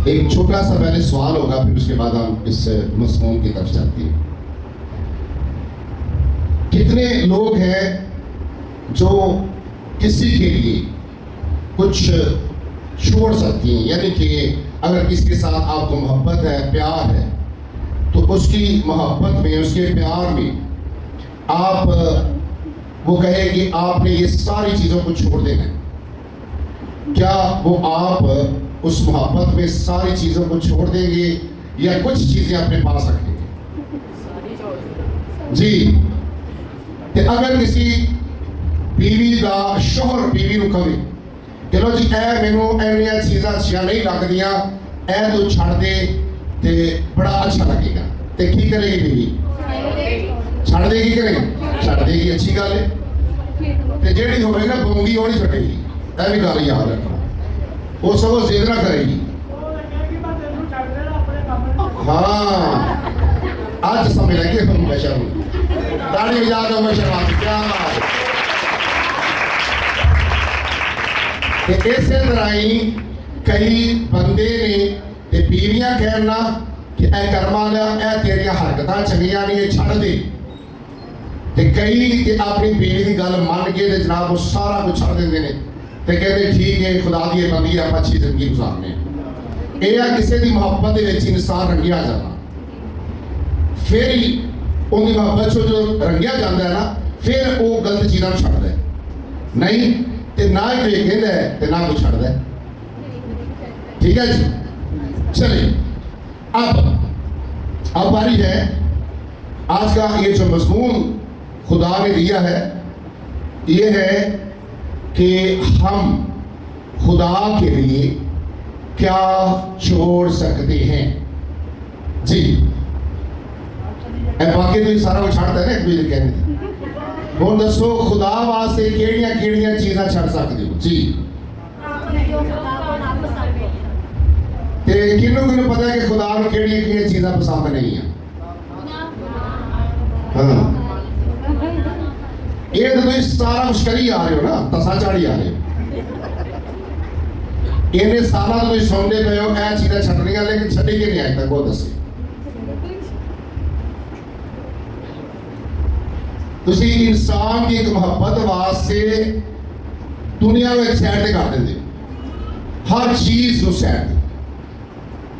एक छोटा सा पहले सवाल होगा, फिर उसके बाद हम इस मज़मून की तरफ चलते हैं। कितने लोग हैं जो किसी के लिए कुछ छोड़ सकती हैं? यानी कि अगर किसी के साथ आपको मोहब्बत है, प्यार है, तो उसकी मोहब्बत में, उसके प्यार में आप वो कहे कि आपने ये सारी चीज़ों को छोड़ देना है, क्या वो आप उस मोहब्बत में सारी चीज़ों को छोड़ देंगे या कुछ चीज़ें अपने पास रखेंगे? जी, कि अगर किसी बीवी का शोहर बीवी को कहे चलो जी ऐ मैनू ऐनिया चीज़ां अच्छियां नहीं लगदियां, ऐ तू छड़ दे ते बड़ा अच्छा लगेगा, ते की करेगी बीवी? छड़ देगी कि नहीं? छड़ देगी, अच्छी गल है। ते जेड़ी होगी ना बोंगी वो नहीं छड़ेगी, ऐ भी गल याद रखना, वो सगों जिद ना करेगी। हाँ, आज समझ लगी हम बशर ताड़ी बजा दो बशर, क्या इसे तरह ही कई बंदे ने बीवियां कहना कि ऐ कर्मा लिया, ऐ तेरिया हरकतां चंगियां नहीं, छड़ दे। ते कई कि अपनी बीवी की गल मन के ते जनाब वो सारा कुछ छड़ देंगे ने ते कहते ठीक है खुदा दी बंदी आप अच्छी जिंदगी गुजारने। यह किसी की मोहब्बत के इंसान रंगिया जाना, फिर ही उनकी मोहब्बत जो रंगिया जाता है ना, फिर वो गलत चीज़ों छड़ दे नहीं ते ना ही कोई कहता है ते ना कोई छड़ता है। ठीक है जी, चलिए अब बारी है आज का ये जो मज़मून खुदा ने दिया है, ये है कि हम खुदा के लिए क्या छोड़ सकते हैं। जी, बाकी तो सारा कुछ छाड़ता है ना एक दूसरे कहने। ਹੁਣ ਦੱਸੋ खुदा वास्ते ਕਿਹੜੀਆਂ चीज़ां छड़ सकते हो? जी, ते किन्नू पता है कि खुदा को किहड़ियां चीज़ां पसंद नहीं है? हाँ, ये तो तुम सारा कुछ करी आ रहे हो ना, तसा चाड़ी आ रहे हो, इन्हें सारा तो तुम सुनते पे हो ऐ चीज़ां छड़नियां, लेकिन छड़ी के नहीं आए तक वो दसे। तुसी इंसान की एक मोहब्बत वास्ते दुनिया में एक साइड कर देंगे, हर चीज़ को साइड।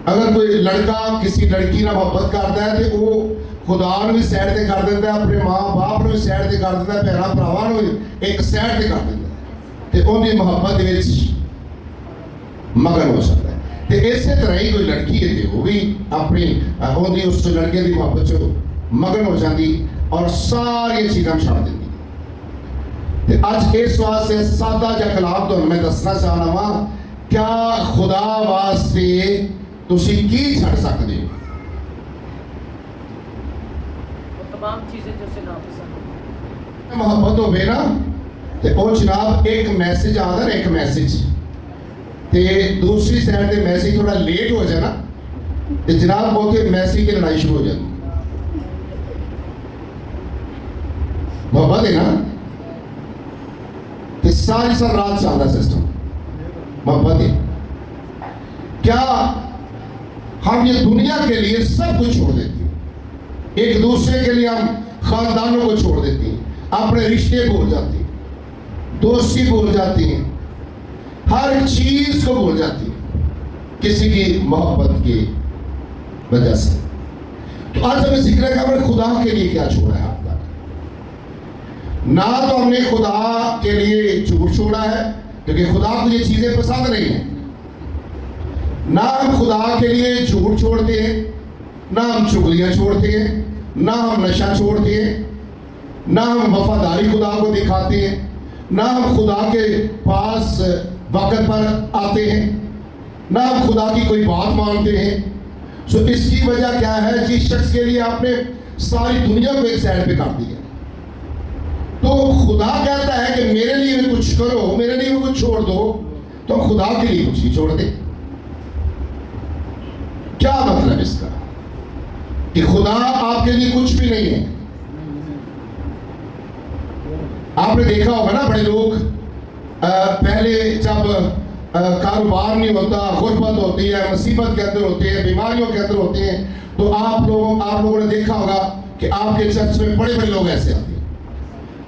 अगर कोई लड़का किसी लड़की ना मोहब्बत करता है तो वो खुदा भी साइड से कर देता है, अपने माँ बाप भी साइड से कर देता है, भैन भरावां भी एक साइड से कर देता है, तो उनकी मोहब्बत मगन हो सकता है। तो इस तरह ही कोई लड़की है तो वो भी अपनी उस लड़के की मोहब्बत चो मगन हो जाती और सारी चीज़ां छड़ देंगी। अज इस वास्ते सादा जिहा कलाम तुहानूं मैं दसना चाहना वा, क्या खुदा वास्ते तुसीं की छड़ सकदे हो? तमाम चीज़ें जो उसे नापसंद मोहब्बत होवे ना, ते ओ जनाब एक मैसेज आता ना, एक मैसेज ते दूसरी साइड ते मैसेज थोड़ा लेट हो जाए ना, ते जनाब उत्थे मैसेज की लड़ाई शुरू हो जाती। मोहब्बत है ना, कि सारी रात चलता सिस्टम मोहब्बत है। क्या हम ये दुनिया के लिए सब कुछ छोड़ देते हैं, एक दूसरे के लिए हम खानदानों को छोड़ देते हैं, अपने रिश्ते भूल जाते हैं, दोस्ती भूल जाती हैं, हर चीज को भूल जाती है किसी की मोहब्बत की वजह से। तो आज हमें जिक्र है कि खुदा के लिए क्या छोड़ा है। ना तो हमने खुदा के लिए झूठ छोड़ा है, क्योंकि खुदा को ये चीज़ें पसंद नहीं है, ना हम खुदा के लिए झूठ छोड़ते हैं, ना हम चुगलियाँ छोड़ते हैं, ना हम नशा छोड़ते हैं, ना हम वफादारी खुदा को दिखाते हैं, ना हम खुदा के पास वक़्त पर आते हैं, ना हम खुदा की कोई बात मानते हैं। सो इसकी वजह क्या है? जिस शख्स के लिए आपने सारी दुनिया को एक साइड पे कर दिया, तो खुदा कहता है कि मेरे लिए भी कुछ करो, मेरे लिए भी कुछ छोड़ दो, तो खुदा के लिए कुछ ही छोड़ दे। क्या मतलब इसका? कि खुदा आपके लिए कुछ भी नहीं है। आपने देखा होगा ना, बड़े लोग पहले जब कारोबार नहीं होता, गुर्बत होती है, मुसीबत के अंदर होते हैं, बीमारियों के अंदर होते हैं, तो आप लोगों ने देखा होगा कि आपके चर्च में बड़े बड़े लोग ऐसे आते हैं।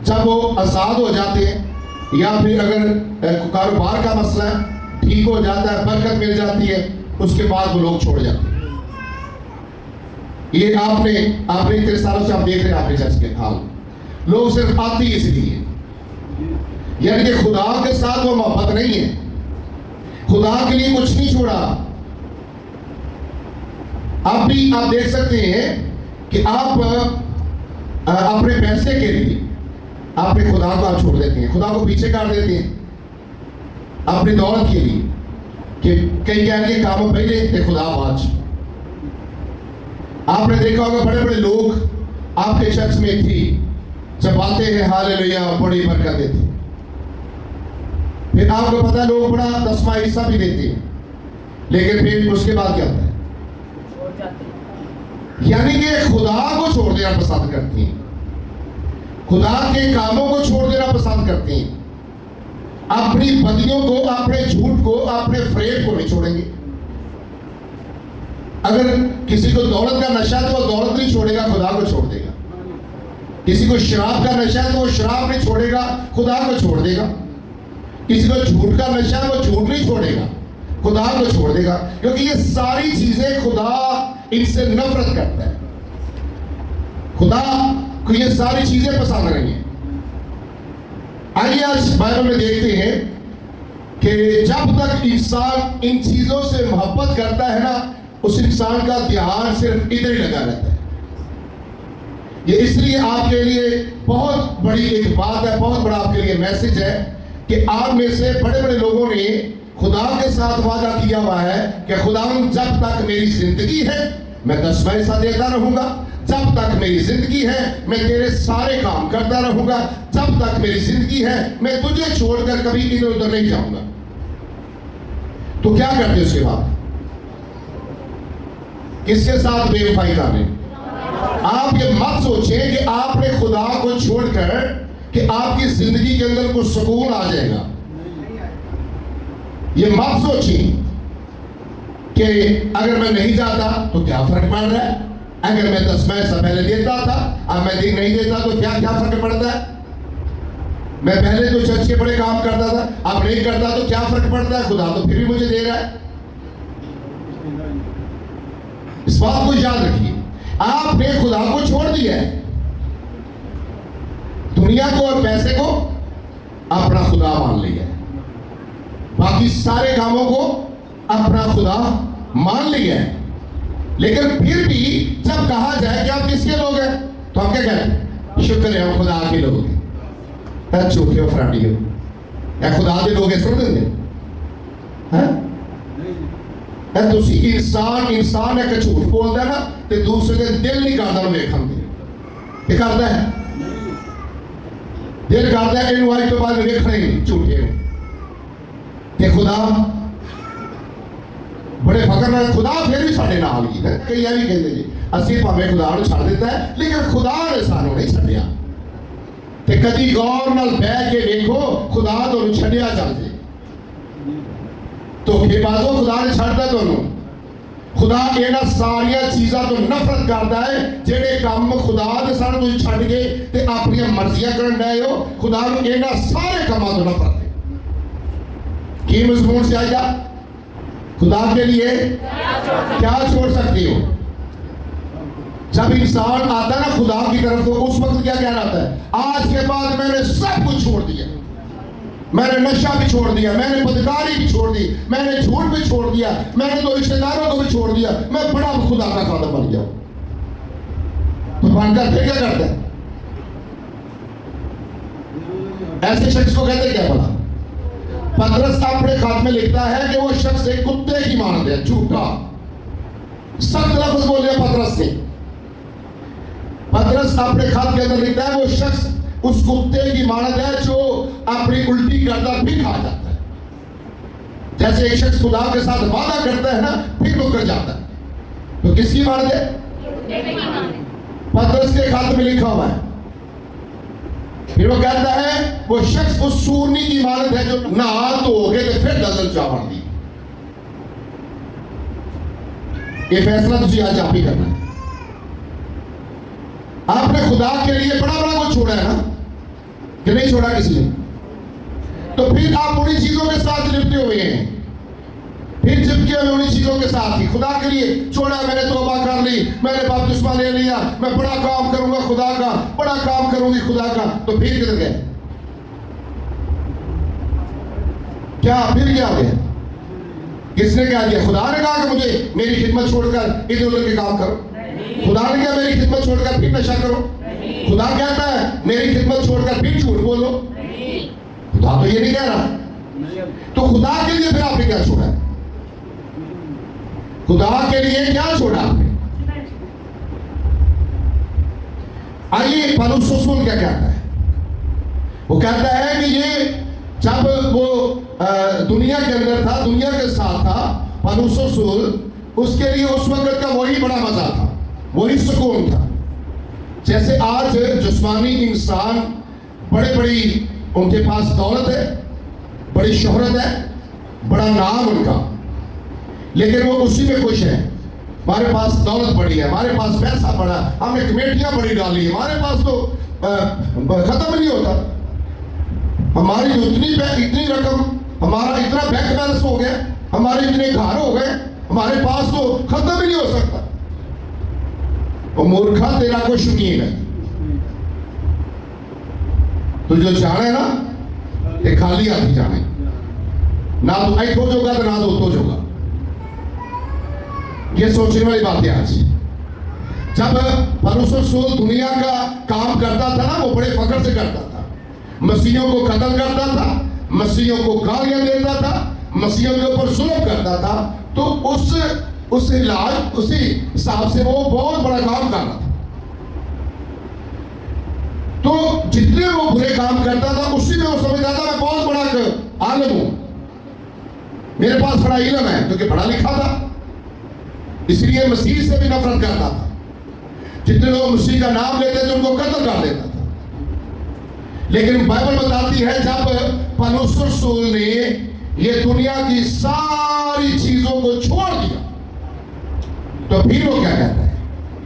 जब वो आज़ाद हो जाते हैं या फिर अगर कारोबार का मसला ठीक हो जाता है, बरकत मिल जाती है, उसके बाद वो लोग छोड़ जाते हैं। ये आपने इतने सालों से आप देख रहे हैं आपके चर्च के हाल, लोग सिर्फ आते ही इसलिए, यानी कि खुदा के साथ वो मोहब्बत नहीं है, खुदा के लिए कुछ नहीं छोड़ा। आप भी आप देख सकते हैं कि आप अपने पैसे के लिए अपने खुदा को आप छोड़ देते हैं, खुदा को पीछे काट देते हैं अपनी दौलत के लिए, कि कई कहेंगे कामों पहले थे खुदा आज। आपने देखा होगा बड़े बड़े लोग आपके चर्च में थी, जब आते हैं हालेलुया बड़ी बरकतें थी, फिर आपको पता है लोग बड़ा 10वां हिस्सा भी देते हैं, लेकिन फिर उसके बाद क्या होता है, यानी कि खुदा को छोड़ देना पसंद करती हैं, खुदा के कामों को छोड़ देना पसंद करती हैं, अपनी बदियों को, अपने झूठ को, अपने फ्रेब को नहीं छोड़ेंगे। अगर किसी को दौलत का नशा है तो वो दौलत नहीं छोड़ेगा, खुदा को छोड़ देगा। किसी को शराब का नशा है तो वो शराब नहीं छोड़ेगा, खुदा को छोड़ देगा। किसी को झूठ का नशा है वो झूठ नहीं छोड़ेगा, खुदा को छोड़ देगा, क्योंकि ये सारी चीजें खुदा इनसे नफरत करता है। खुदा को ये सारी चीजें पसंद नहीं है। आइए आज बाइबल में देखते हैं कि जब तक इंसान इन चीजों से मोहब्बत करता है ना, उस इंसान का ध्यान सिर्फ इधर ही लगा रहता है। ये इसलिए आपके लिए बहुत बड़ी एक बात है, बहुत बड़ा आपके लिए मैसेज है कि आप में से बड़े बड़े लोगों ने खुदा के साथ वादा किया हुआ है कि खुदा जब तक मेरी जिंदगी है मैं 10वां हिस्सा देता रहूंगा, जब तक मेरी जिंदगी है मैं तेरे सारे काम करता रहूंगा, जब तक मेरी जिंदगी है मैं तुझे छोड़कर कभी इधर उधर नहीं जाऊंगा। तो क्या करते उसके बाद, किसके साथ बेवफाई कर रहे? आप ये मत सोचें कि आपने खुदा को छोड़कर कि आपकी जिंदगी के अंदर कुछ सुकून आ जाएगा। ये मत सोचिए कि अगर मैं नहीं जाता तो क्या फर्क पड़ रहा है, अगर मैं 10वां हिस्सा पहले देता था अब मैं नहीं देता तो क्या फर्क पड़ता है, मैं पहले तो चर्च के बड़े काम करता था अब नहीं करता तो क्या फर्क पड़ता है, खुदा तो फिर भी मुझे दे रहा है। इस बात को याद रखिए, आपने खुदा को छोड़ दिया है, दुनिया को और पैसे को अपना खुदा मान लिया है, बाकी सारे कामों को अपना खुदा मान लिया है। लेकिन फिर भी जब कहा जाए कि आप किसके लोग हैं तो हम क्या कहें, शुक्र है हम खुदा के लोग हैं। झूठे हो फराडी हो या खुदा के लोग सुन देंगे तुसी इंसान है कि झूठ बोलता है ना तो दूसरे का दिल नहीं करता वेखन के करता है, दिल करता है इन वाई तो बाद वेखना ही नहीं झूठे ते खुदा बड़े फकर नाल खुदा फिर भी साडे नाल ही है। कई भी कहते जी असीं भावें खुदा नूं छड्ड दिता है लेकिन खुदा ने सानूं नहीं छड्डिया। ते कदी गौर नाल बैठ के देखो खुदा तुहानूं छड्डिया चल जे धोखेबाजो खुदा ने छड्डदा तुहानूं। खुदा इन्हां सारियां चीज़ां तो नफरत करता है जेडे काम खुदा दे सन तुसीं छड्ड के ते अपनी मर्जियां करन डए हो। खुदा नूं इन्हां सारे कामां तो नफरत है। की मजमून से आएगा खुदा के लिए क्या छोड़ सकते हो। जब इंसान आता ना खुदा की तरफ तो उस वक्त क्या कह रहा था, आज के बाद मैंने सब कुछ छोड़ दिया, मैंने नशा भी छोड़ दिया, मैंने बदकारी भी छोड़ दी, मैंने झूठ भी छोड़ दिया, मैंने तो रिश्तेदारों को भी छोड़ दिया, मैं बड़ा खुदा का खाना बन गया। तो बनकर फिर क्या करता है, ऐसे शख्स को कहते क्या बोला। पतरस अपने खात में लिखता है कि वो शख्स एक कुत्ते की मानद है, झूठा सख्त लफ्ज बोल दिया पतरस ने। पतरस अपने खात के अंदर लिखता है वो शख्स उस कुत्ते की मानद है जो अपनी उल्टी करता भी खा जाता है। जैसे एक शख्स खुदा के साथ वादा करता है ना फिर मुकर जाता है, तो किसकी मानद है? पतरस के खात में लिखा हुआ है फिर वो कहता है वो शख्स उस सूरनी की इमारत है जो नहा धोगे तो फिर दलदल चा बन दी। ये फैसला तुझे आज आप ही करना है। आपने खुदा के लिए बड़ा बड़ा कुछ छोड़ा है ना, कि नहीं छोड़ा किसी ने? तो फिर आप उन्हीं चीजों के साथ लिपटे हुए हैं, फिर चिपके हुए उन्हीं चीजों के साथ ही। खुदा के लिए छोड़ा, मैंने तौबा कर ली, मैंने बपतिस्मा ले लिया, मैं बड़ा काम करूंगा खुदा का, बड़ा काम करूंगी खुदा का, तो फिर किधर गए? क्या फिर क्या हो गया? किसने क्या दिया? खुदा ने कहा कि मुझे मेरी खिदमत छोड़कर इधर उधर के काम करो? खुदा ने क्या मेरी खिदमत छोड़कर फिर नशा करो? खुदा कहता है मेरी खिदमत छोड़कर फिर झूठ बोलो? खुदा तो ये नहीं कह रहा। तो खुदा के लिए फिर आपने क्या छोड़ा? खुदा के लिए क्या छोड़ा आपने? आइए पौलुस रसूल क्या कहता है। वो कहता है कि ये जब वो दुनिया के अंदर था, दुनिया के साथ था, पौलुस रसूल, उसके लिए उस वक्त का वही बड़ा मजा था, वही सुकून था। जैसे आज जिस्मानी इंसान बड़े बड़ी उनके पास दौलत है, बड़ी शोहरत है, बड़ा नाम उनका, लेकिन वो उसी में खुश है। हमारे पास दौलत बड़ी है, हमारे पास पैसा बड़ा, हमने कमेटियां बड़ी डाली, हमारे पास तो खत्म नहीं होता, हमारी इतनी रकम, हमारा इतना बैंक बैलेंस हो गया, हमारे इतने घर हो गए, हमारे पास तो खत्म ही नहीं हो सकता। और मूर्खा तेरा कुछ नहीं है, तो जो जाने ना ये खाली हाथ ही जाने, ना तो आई हो जोगा तो ना तो जोगा। ये सोचने वाली बात है। आज जब पौलुस रसूल दुनिया का काम करता था ना, वो बड़े फख्र से करता था, मसीहों को कत्ल करता था, मसीहों को गालियां देता था, मसीहों के ऊपर जुल्म करता था, तो उस इलाज उसी हिसाब से वो बहुत बड़ा काम कर रहा था। तो जितने वो बुरे काम करता था उसी में वो समझता था मैं बहुत बड़ा आलिम हूं, मेरे पास बड़ा इल्म है, क्योंकि पढ़ा लिखा था, इसलिए मसीह से भी नफरत करता था। जितने लोग मसीह का नाम लेते थे उनको कत्ल कर देता था। लेकिन बाइबल बताती है जब पौलुस रसूल ने ये दुनिया की सारी चीजों को छोड़ दिया, तो फिर वो क्या कहता है?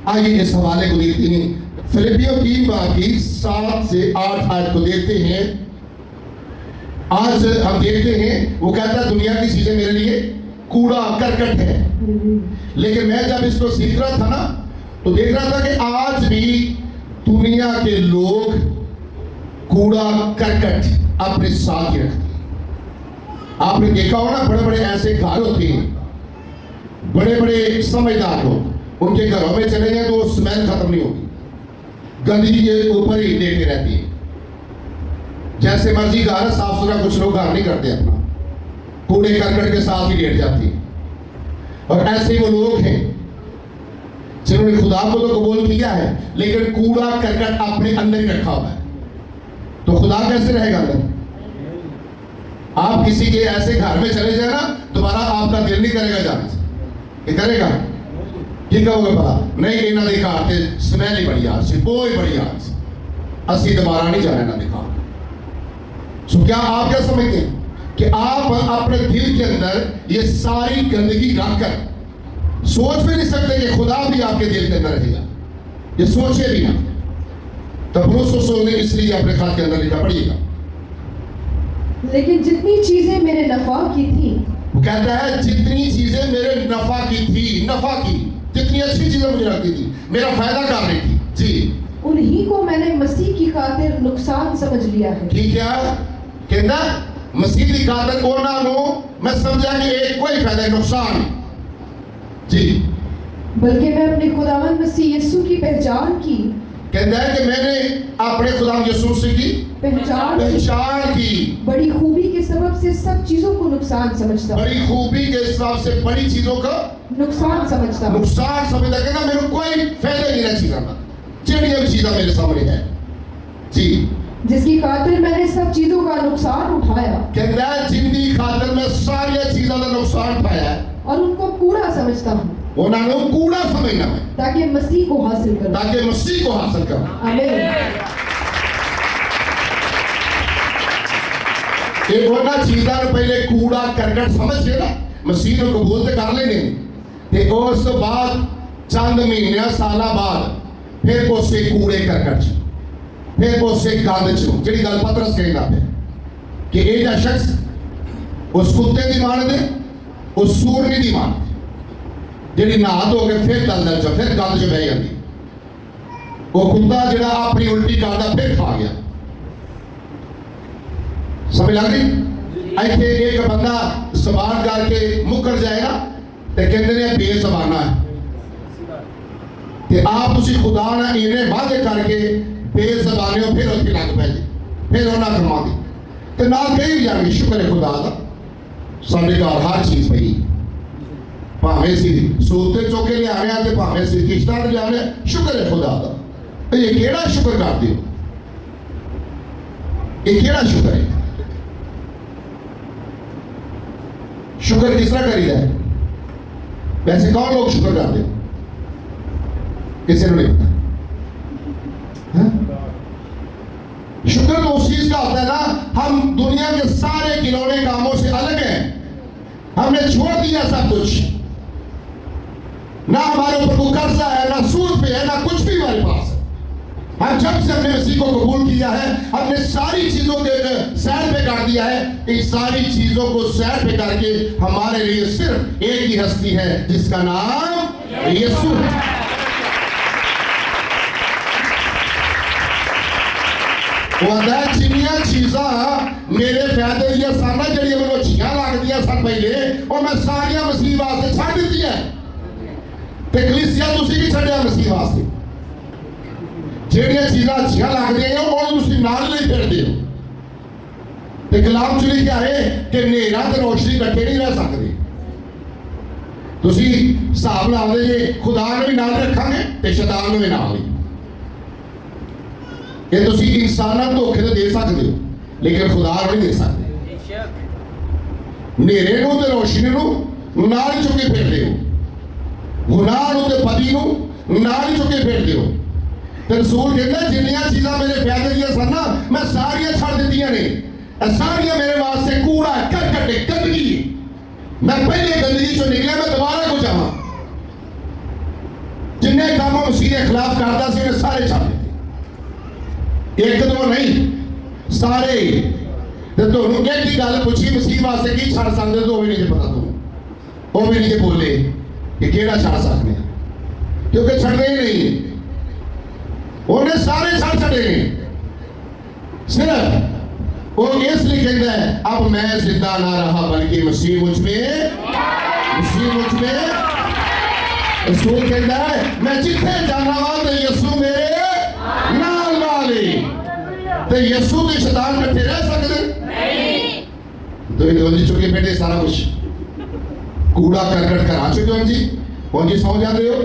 आइए इस हवाले को देखते हैं। फिलिपियों 3:7 से 8 आयत को देखते हैं। आज हम देखते हैं वो कहता है दुनिया की चीजें मेरे लिए कूड़ा करकट है, लेकिन मैं जब इसको सीख रहा था ना, तो देख रहा था कि आज भी दुनिया के लोग कूड़ा करकट अपने साथ ही रखते हैं। आपने देखा हो ना, बड़े बड़े ऐसे घर होते हैं, बड़े बड़े समझदार लोग, उनके घरों में चले जाए तो स्मेल खत्म नहीं होती, गंदगी के ऊपर ही लेटे रहती है। जैसे मर्जी घर साफ सुथरा कुछ लोग घर नहीं करते, अपना कूड़े करकट के साथ ही लेट जाती है। और ऐसे ही वो लोग हैं जिन्होंने खुदा को तो कबूल किया है, लेकिन कूड़ा करकट अपने अंदर ही रखा हुआ है। तो खुदा कैसे रहेगा अंदर? आप किसी के ऐसे घर में चले जाए ना, दोबारा आपका दिल नहीं करेगा जाने से। ये करेगा? ये कहोगे पता नहीं, ये ना देखा आते स्मेल ही बड़ी याद से, कोई बड़ी याद से असली दोबारा नहीं जाने ना दिखा। सो क्या आप क्या समझते हैं कि आप अपने दिल के अंदर ये सारी गंदगी रखकर सोच भी नहीं सकते कि खुदा भी आपके दिल के अंदर रहेगा? ये सोचे भी ना। तब पौलुस रसूल ने इसलिए अपने खात के अंदर लिखा, पढ़िएगा। लेकिन जितनी चीजें मेरे नफा की थी, वो कहता है जितनी चीजें मेरे नफा की थी, नफा की, जितनी अच्छी चीजें मुझे लगती थी, मेरा फायदा कर रही थी जी, उन्हीं को मैंने मसीह की खातिर नुकसान समझ लिया है। ठीक है, कहना मसीह की खातिर को ना लो, मैं समझा कि एक कोई फायदा नुकसान जी, बल्कि मैं अपने खुदावंद मसीह यीशु की पहचान की, कहता है कि मैंने अपने खुदा यीशु से की पहचान की बड़ी खूबी के सबब से सब चीजों को नुकसान समझता हूं। बड़ी खूबी के हिसाब से बड़ी चीजों का नुकसान समझता हूं। नुकसान समझता, कहना मेरे को कोई फायदा नहीं ना चीज़ों का, चिड़िया भी चीज़ा मेरे सामने है जी, जिसकी खातिर मैंने सब चीजों का नुकसान उठाया, कहता है जिंदगी खातिर मैं सारी चीज़ों का नुकसान उठाया और उनको कूड़ा समझता हूँ, उन्होंने कूड़ा समझना है ताकि मसीह को हासिल करूं, ताकि मसीह को हासिल करूं। आमीन। ਇਹ ਉਹਨਾਂ ਚੀਜ਼ਾਂ ਨੂੰ ਪਹਿਲੇ ਕੂੜਾ ਕਰਕਟ ਸਮਝ ਕੇ ਨਾ ਮਸੀਹ ਨੂੰ ਕਬੂਲ ਤੇ ਕਰ ਲੈਣੇ ਤੇ ਉਸ ਤੋਂ ਬਾਅਦ ਚੰਦ ਮਹੀਨਿਆਂ ਸਾਲਾਂ ਬਾਅਦ ਫਿਰ ਉਸੇ ਕੂੜੇ ਕਰਕਟ 'ਚ ਫਿਰ ਉਸੇ ਗੰਦ 'ਚ ਜਿਹੜੀ ਗੱਲ ਪਤਰਸ ਕਹਿੰਦਾ ਪਿਆ ਕਿ ਇਹ ਜਿਹੜਾ ਸ਼ਖਸ ਉਸ ਕੁੱਤੇ ਦੀ ਮਾਨਦੇ ਉਸ ਸੂਰਨੀ ਦੀ ਮਾਨਦੇ ਜਿਹੜੀ ਨਹਾ ਧੋ ਕੇ ਫਿਰ ਦਲਦਲ 'ਚ ਫਿਰ ਗੰਦ 'ਚ ਬਹਿ ਜਾਂਦੀ ਉਹ ਕੁੱਤਾ ਜਿਹੜਾ ਆਪਣੀ ਉਲਟੀ ਕਰਦਾ ਫਿਰ ਖਾ ਗਿਆ ਸਮਝ ਲੱਗ ਰਹੀ ਇੱਥੇ ਇੱਕ ਬੰਦਾ ਜ਼ਬਾਨ ਕਰਕੇ ਮੁੱਕਰ ਜਾਏ ਨਾ ਤੇ ਕਹਿੰਦੇ ਨੇ ਬੇਜ਼ਬਾਨਾ ਹੈ ਤੇ ਆਪ ਤੁਸੀਂ ਖੁਦਾ ਨਾਲ ਇਹਨੇ ਵਾਅਦੇ ਕਰਕੇ ਬੇਜ਼ਬਾਨੇ ਹੋ ਫਿਰ ਉੱਥੇ ਲੱਗ ਪਏ ਜੀ ਫਿਰ ਉਹਨਾਂ ਕਰਮਾ ਦੀ ਤੇ ਨਾਲ ਕਹੀ ਜਾਣਗੇ ਸ਼ੁਕਰ ਹੈ ਖੁਦਾ ਦਾ ਸਾਡੇ ਘਰ ਹਰ ਚੀਜ਼ ਪਈ ਭਾਵੇਂ ਸੀ ਸੋਤੇ ਚੋਕੇ ਲਿਆ ਰਿਹਾ ਤੇ ਭਾਵੇਂ ਸੀ ਕਿਸ਼ਤਾਂ ਤੇ ਜਾ ਰਿਹਾ ਸ਼ੁਕਰ ਹੈ ਖੁਦਾ ਦਾ ਇਹ ਕਿਹੜਾ ਸ਼ੁਕਰ ਕਰਦੇ ਹੋ ਇਹ ਕਿਹੜਾ ਸ਼ੁਕਰ ਹੈ शुक्र किस तरह करी है वैसे कौन लोग शुक्र करते किसी को नहीं पता शुक्र तो उस चीज का होता है ना हम दुनिया के सारे खिलौने कामों से अलग हैं हमने छोड़ दिया सब कुछ ना हमारे ऊपर कोई कर्जा है ना सूद पे है ना कुछ भी हमारे पास है हम जब से हमने मसीह को कबूल किया है हमने सारी चीजों के सैर पे कर दिया है इन सारी चीजों को सैर पे करके हमारे लिए सिर्फ एक ही हस्ती है जिसका नाम यीशु है जिन्नियां चीजा मेरे फायदे दियां सन जिहड़ियां मैनूं अच्छियां लगदियां सन पहले और मैं सारियां मसीह वास्ते छड्ड दित्तियां ते कलीसिया तुसीं भी छड्डिया मसीह वास्ते ਜਿਹੜੀਆਂ ਚੀਜ਼ਾਂ ਅੱਛੀਆਂ ਲੱਗਦੀਆਂ ਉਹ ਤੁਸੀਂ ਨਾਲ ਨਹੀਂ ਫਿਰਦੇ ਹੋ ਤੇ ਕਲਾਮ ਚ ਲਿਖਿਆ ਹੈ ਕਿ ਹਨੇਰਾ ਤੇ ਰੋਸ਼ਨੀ ਇਕੱਠੇ ਨਹੀਂ ਰਹਿ ਸਕਦੇ ਤੁਸੀਂ ਹਿਸਾਬ ਲਾਉਂਦੇ ਜੇ ਖੁਦਾ ਨੂੰ ਵੀ ਨਾਲ ਰੱਖਾਂਗੇ ਤੇ ਸ਼ੈਤਾਨ ਨੂੰ ਵੀ ਨਾਲ ਹੀ ਇਹ ਤੁਸੀਂ ਇਨਸਾਨਾਂ ਨੂੰ ਧੋਖੇ ਤੇ ਦੇ ਸਕਦੇ ਹੋ ਲੇਕਿਨ ਖੁਦਾ ਨੂੰ ਨਹੀਂ ਦੇ ਸਕਦੇ ਹਨੇਰੇ ਨੂੰ ਤੇ ਰੋਸ਼ਨੀ ਨੂੰ ਨਾਲ ਚੁੱਕੇ ਫਿਰਦੇ ਹੋ ਗੁਨਾਹ ਨੂੰ ਤੇ ਬਦੀ ਨੂੰ ਨਾਲ ਚੁੱਕੇ ਫਿਰਦੇ ਹੋ ਤੇ ਰਸੂਲ ਕਹਿੰਦਾ ਜਿੰਨੀਆਂ ਚੀਜ਼ਾਂ ਮੇਰੇ ਫਾਇਦੇ ਦੀਆਂ ਸਨ ਨਾ ਮੈਂ ਸਾਰੀਆਂ ਛੱਡ ਦਿੱਤੀਆਂ ਨੇ ਇਹ ਸਾਰੀਆਂ ਮੇਰੇ ਵਾਸਤੇ ਕੂੜਾ ਕਰਕਟ ਗੰਦਗੀ ਮੈਂ ਪਹਿਲੇ ਗੰਦਗੀ ਚੋਂ ਨਿਕਲਿਆ ਮੈਂ ਦੁਬਾਰਾ ਕੋ ਜਾਵਾਂ ਜਿੰਨੇ ਕੰਮ ਮਸੀਹ ਦੇ ਖਿਲਾਫ ਕਰਦਾ ਸੀ ਉਹਨੇ ਸਾਰੇ ਛੱਡ ਦਿੱਤੇ ਇੱਕ ਦੋ ਨਹੀਂ ਸਾਰੇ ਤੇ ਤੁਹਾਨੂੰ ਇੱਕ ਹੀ ਗੱਲ ਪੁੱਛੀ ਮਸੀਹ ਵਾਸਤੇ ਕੀ ਛੱਡ ਸਕਦੇ ਹੋ ਉਹ ਵੀ ਨਹੀਂ ਪਤਾ ਤੁਹਾਨੂੰ ਉਹ ਵੀ ਨਹੀਂ ਬੋਲੇ ਕਿ ਕਿਹੜਾ ਛੱਡ ਸਕਦੇ ਆ ਕਿਉਂਕਿ ਛੱਡਦੇ ਹੀ ਨਹੀਂ ਉਹਨੇ ਸਾਰੇ ਛੱਡ ਛੱਡੇ ਨੇ सिर्फ वो इसलिए कहता है अब मैं जिंदा ना रहा बल्कि मसीह मुझ में रसूल कहता है मैं जिथे जाना वा तो यीशु मेरे नाल वाले तो यीशु के शैतान इकट्ठे रह सकते नहीं तो इन गोली चुके बेटे सारा कुछ कूड़ा करकट करा चुके हो जी और जी सौ जाते हो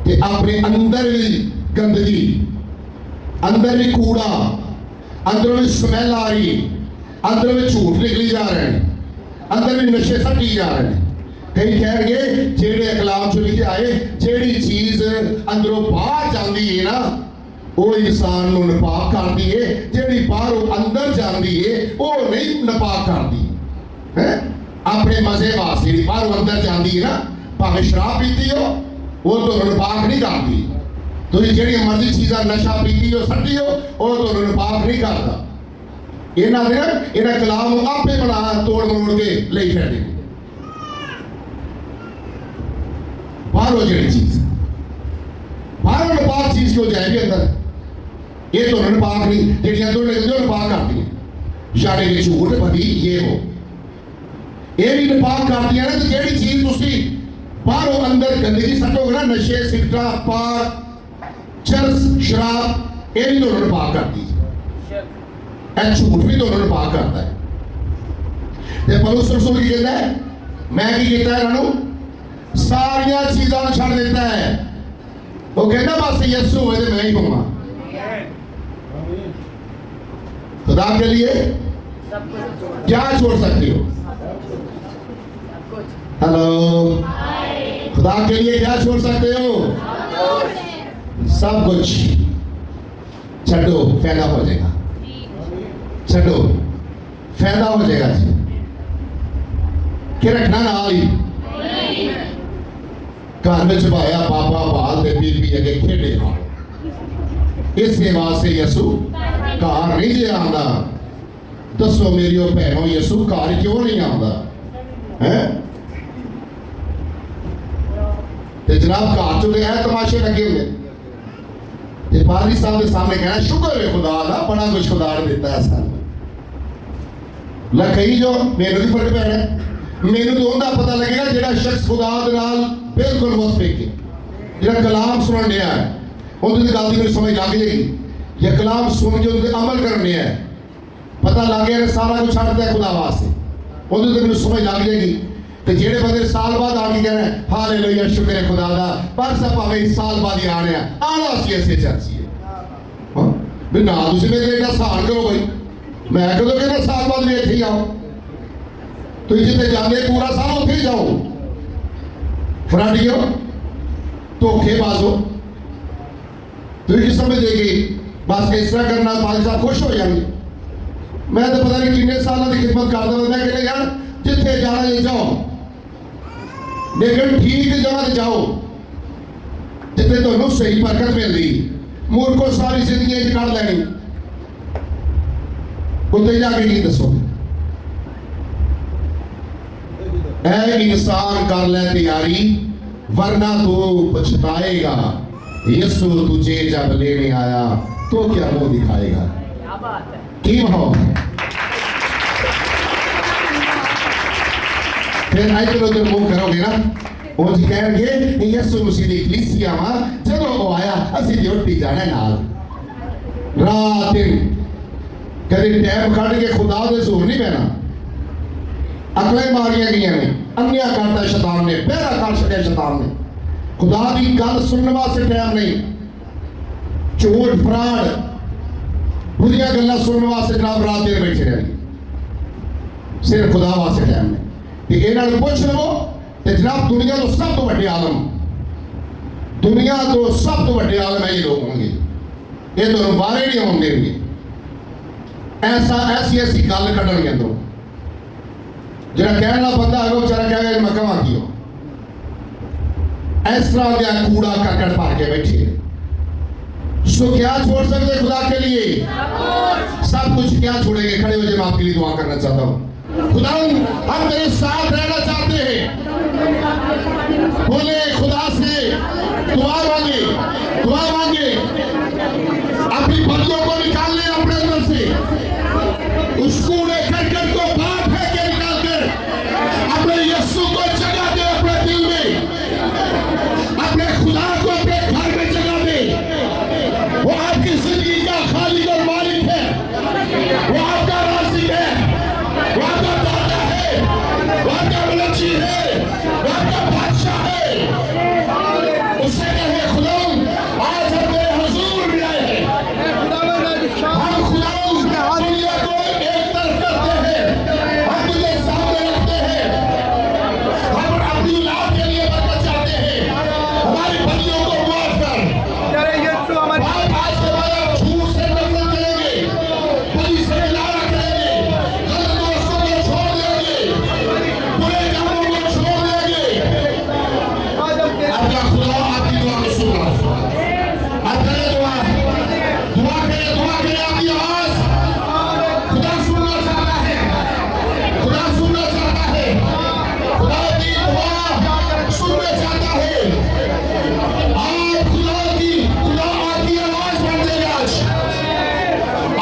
कि अपने अंदर भी गंदगी अंदर भी कूड़ा अंदर भी स्मेल आ रही अंदर भी झूठ निकली जा रहे हैं अंदर भी नशे सटी जा रहे हैं कई कह गए जेड़े कलाम चो लिखे आए जेड़ी चीज अंदरों बाहर जाती है ना वो इंसान को नपाक करती है जेड़ी बाहरों अंदर जाती है वो नहीं नपाक करती है अपने मजे वास्ते जी बाहरों अंदर जाती है ना भावें शराब पीती हो वो तो नपाक नहीं करती तुम जी मर्जी चीज़ा नशा पीती हो सटी हो वो तो नपाक नहीं करता इन्होंने कलाम आपे बना तोड़ मरोड़ के ले फिरते बाहरों जी चीज बाहरों नपाक चीज क्यों जाएगी अंदर ये तो नपाक नहीं जी अंदरों निकलती नपाक करती है यानी कि झूठ बदी ये हो ये भी नपाक करती है ना तो जी चीज तुसी बाहरों अंदर गंदगी सटोगे ना नशे सिगटा पाक चरस शराब ये भी दोनों नपाक करती है झूठ भी दोनों नपाक करता है पौलुस रसूल की कहता है मैं की कहता है इन्हों सारिया चीज़ों को छड़ देता है वो कहता बस यीशु हुए तो मैं ही हूँ खुदा के लिए क्या छोड़ सकते हो हेलो खुदा के लिए क्या छोड़ सकते हो सब कुछ छो फायदा हो जाएगा छो फायदा हो जाएगा जी कि रखना नाल ही घर में भाया पापा बाल दे बीबी अगे खेडे इस वास्ते यसू घर नहीं जे आंदा। दसो मेरी भैनों यसू घर क्यों नहीं आंदा है? ते जनाब घर चो गया तमाशे लगे हुए ते पादरी साहब के सामने कहना शुक्र है खुदा दा बड़ा कुछ खुदा ने दिता है सानू। ला कही जो मेनू भी फर्क पैना मेनू तो उनका पता लगेगा जेड़ा शख्स खुदा दे नाल बिल्कुल मुतफिक है जेड़ा कलाम सुनन दिया है उनकी गल की समझ लग जाएगी या कलाम सुन के उनके अमल करने है पता लग गया सारा कुछ छड़ दिया खुदा वास्ते उनकी तो समझ लग जाएगी। तो जेड़े बंदे साल बाद आके कह रहे हैं हालेलुया शुक्र है खुदा दा पर सब भावे इस साल बाद ही आने आना सी ऐसे चर्ची है भी ना तुम मेरे एडा सहान करो भाई मैं कदों कहना साल बाद भी इत्थे ही आओ तुम जिथे जाते पूरा साल उत्थे ही जाओ फराडियो धोखेबाजो तुम की समझ देगी बस इस तरह करना पाल साहब खुश हो जाएंगे। मैं तो पता नहीं कितने सालों की खिदमत करता मैं कहना यार जिथे जाना ले जाओ लेकिन ठीक जगह जाओ जिथे तुम्हें सही बरकत मिल रही मूर्खों सारी जिंदगी कट लैनी उत्ते जाके की दसोगे ऐ इंसान कर ले तैयारी वरना तू पछताएगा। यीशु तुझे जब लेने आया तो क्या मुंह दिखाएगा? की भाव फिर आई तो जो मुंह करोगे ना वो जी कहेंगे यीशु मसीह दी कलीसिया वा जदों वो आया असि ड्यूटी जाना नाल रात दिन कभी टाइम कट के खुदा दे जोर नहीं पैना अकलें मारिया गई ने अन्या करता शैतान ने पहरा कर छड़िया शैतान ने खुदा की गल सुनने वास्ते टाइम नहीं झूठ फराड बुरिया गल्लां सुनने वास्ते जनाब रात दिन बैठे रहे सिर्फ खुदा वास्ते टाइम नहीं कि इन्हां नूं पुछ लवो ते जनाब दुनिया तो सब तो वड्डे आलम दुनिया तो सब तो वड्डे आलम ये लोग होंगे ये तो वारे नहीं होने देंगे ऐसा ऐसी ऐसी गल कढणगे अंदरों जरा कहने वाला बंदा है वो बेचारा कहेगा मैं कमा की हो इस तरह का कूड़ा करकट भर के बैठे सो क्या छोड़ सकते खुदा के लिए सब कुछ क्या छोड़ेंगे? खड़े हो जाए मैं आपके लिए दुआ करना चाहता हूँ। खुदा हम तेरे साथ रहना चाहते हैं बोले खुदा से दुआ मांगे अपनी बंदों को निकाल ले अपने अंदर से उस कूड़े करकट को बाहर फेंक के निकाल कर अपने यीशु को जगह दे अपने दिल में अपने खुदा को अपने घर में जगह दे। वो आपकी जिंदगी का खालिक और मालिक है वो आपका राज़िक है वो आपका दाता है वो आपका मुलच्ची है वो आपका बादशाह है। उससे कहे खुदा आज हम तेरे हुजूर में आए हैं हम खुदा दुनिया को एक तरफ करते हैं हम तुझे सामने रखते हैं हम अपनी औलाद के लिए बरकत चाहते हैं हमारी बंदियों को माफ कर आज के बाद हम झूठ से नफरत करेंगे बुरी से लारा करेंगे गलत दोस्तों को छोड़ देंगे बुरे कामों को छोड़ देंगे। अपना खुदा आपकी दुआ को सुन रहा आप करें दुआ करें आपकी आवाज खुदा सुनना चाहता है खुदा की दुआ सुनना चाहता है। आप खुदा आपकी आवाज बन जाए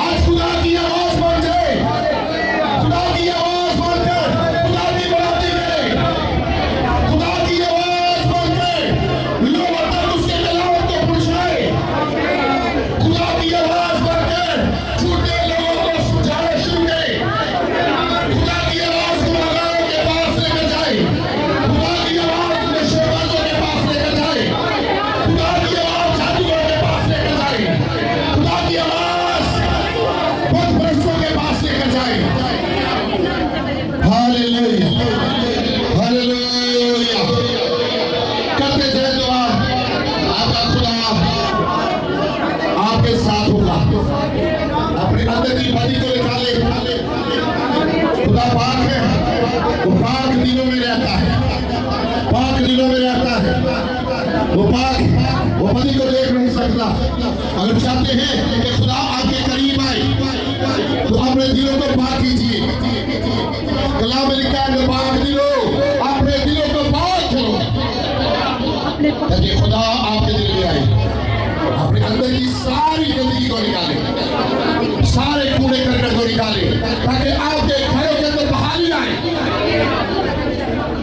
आज खुदा की आवाज बन जाए खुदा की आवाज बनकर खुदा की बड़ाई करे खुदा की आवाज बनकर लोगों तक उसके कलाम को पहुंचाए खुदा की आवाज बनकर झूठे लोगों को सुझाना शुरू करे खुदा की आवाज गुनाहगारों के पास लेकर जाए खुदा की आवाज नशेबाजों के पास लेकर वो पति को देख नहीं सकता। अगर चाहते हैं कि खुदा आपके करीब आए तो अपने दिलों को पाक कीजिए। कलाम में लिखा है पाक दिलो, अपने दिलों को पाक करो ताकि खुदा आपके दिल में आए, अपने अंदर की सारी गंदगी को निकाले, सारे कूड़े करकट को निकाले, ताकि आपके घरों के अंदर बहाली आए,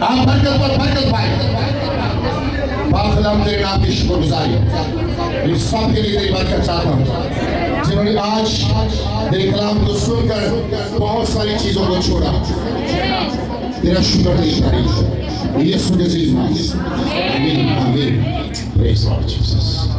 आप बरकत पर बरकत पाए। खुदाम तेरे नाम की शुक्रगुजारी इस सब के लिए तेरी बरकत चाहता हूँ जिन्होंने आज तेरे कलाम को सुनकर बहुत सारी चीजों को छोड़ा। तेरा शुक्र तेरी तारीफ यीशु के नाम में। आमीन आमीन। Praise the Lord Jesus.